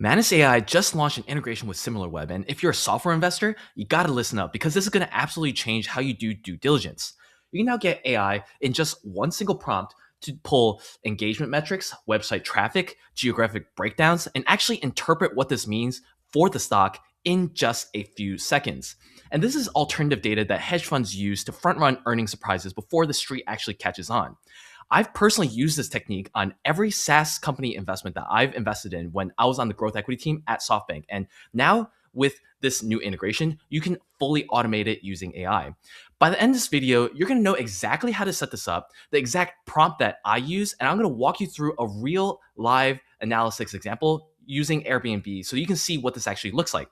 Manus AI just launched an integration with Similarweb, and if you're a software investor, you gotta listen up because this is gonna absolutely change how you do due diligence. You can now get AI in just one single prompt to pull engagement metrics, website traffic, geographic breakdowns, and actually interpret what this means for the stock in just a few seconds. And this is alternative data that hedge funds use to front run earning surprises before the street actually catches on. I've personally used this technique on every SaaS company investment that I've invested in when I was on the growth equity team at SoftBank. And now with this new integration, you can fully automate it using AI. By the end of this video, you're gonna know exactly how to set this up, the exact prompt that I use, and I'm gonna walk you through a real live analysis example using Airbnb so you can see what this actually looks like.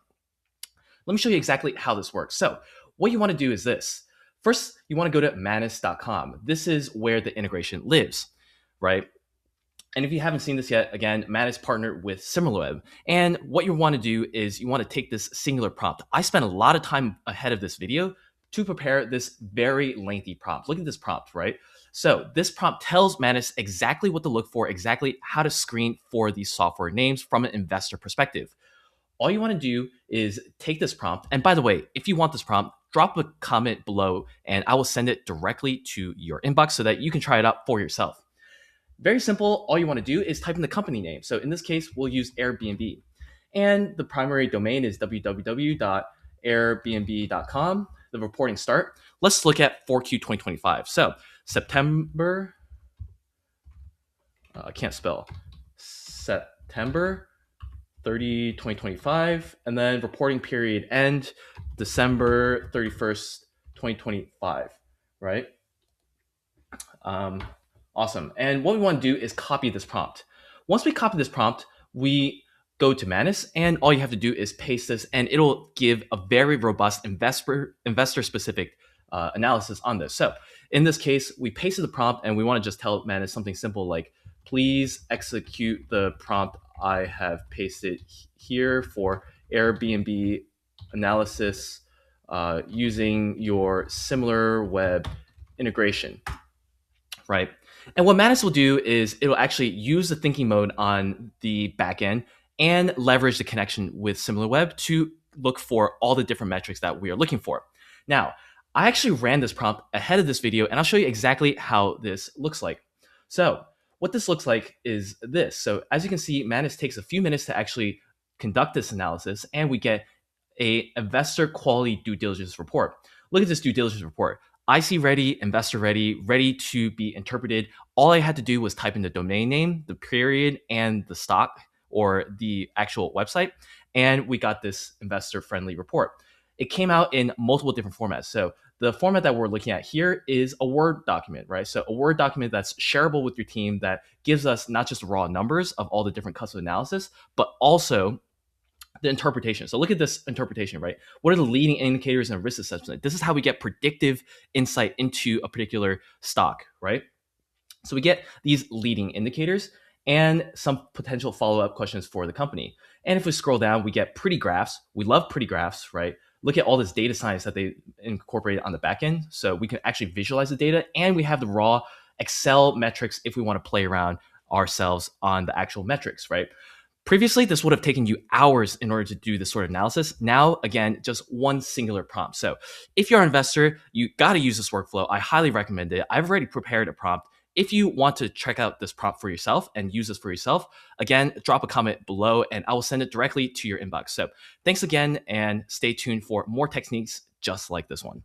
Let me show you exactly how this works. So what you wanna do is this. First, you want to go to manus.com. This is where the integration lives, right? And if you haven't seen this yet, again, Manus partnered with Similarweb. And what you want to do is you want to take this singular prompt. I spent a lot of time ahead of this video to prepare this very lengthy prompt. Look at this prompt, right? So this prompt tells Manus exactly what to look for, exactly how to screen for these software names from an investor perspective. All you want to do is take this prompt. And by the way, if you want this prompt, drop a comment below and I will send it directly to your inbox so that you can try it out for yourself. Very simple. All you want to do is type in the company name. So in this case, we'll use Airbnb. And the primary domain is www.airbnb.com. The reporting start. Let's look at 4Q 2025. So September, I can't spell, September 30, 2025, and then reporting period end December 31st, 2025, right? Awesome. And what we want to do is copy this prompt. Once we copy this prompt, we go to Manus, and all you have to do is paste this, and it'll give a very robust investor-specific analysis on this. So in this case, we pasted the prompt, and we want to just tell Manus something simple like, please execute the prompt I have pasted here for Airbnb analysis using your Similarweb integration, right? And what Manus will do is it'll actually use the thinking mode on the backend and leverage the connection with Similarweb to look for all the different metrics that we are looking for. Now, I actually ran this prompt ahead of this video, and I'll show you exactly how this looks like. So what this looks like is this. So as you can see, Manus takes a few minutes to actually conduct this analysis, and we get a investor quality due diligence report. Look at this due diligence report. IC ready, investor ready, ready to be interpreted. All I had to do was type in the domain name, the period, and the stock or the actual website, and we got this investor-friendly report. It came out in multiple different formats. So the format that we're looking at here is a Word document, right? So a Word document that's shareable with your team that gives us not just raw numbers of all the different custom analysis, but also the interpretation. So look at this interpretation, right? What are the leading indicators and risk assessment? This is how we get predictive insight into a particular stock, right? So we get these leading indicators and some potential follow-up questions for the company. And if we scroll down, we get pretty graphs. We love pretty graphs, right? Look at all this data science that they incorporated on the back end. So we can actually visualize the data, and we have the raw Excel metrics if we want to play around ourselves on the actual metrics, right? Previously, this would have taken you hours in order to do this sort of analysis. Now, again, just one singular prompt. So if you're an investor, you got to use this workflow. I highly recommend it. I've already prepared a prompt. If you want to check out this prompt for yourself and use this for yourself, again, drop a comment below and I will send it directly to your inbox. So thanks again, and stay tuned for more techniques just like this one.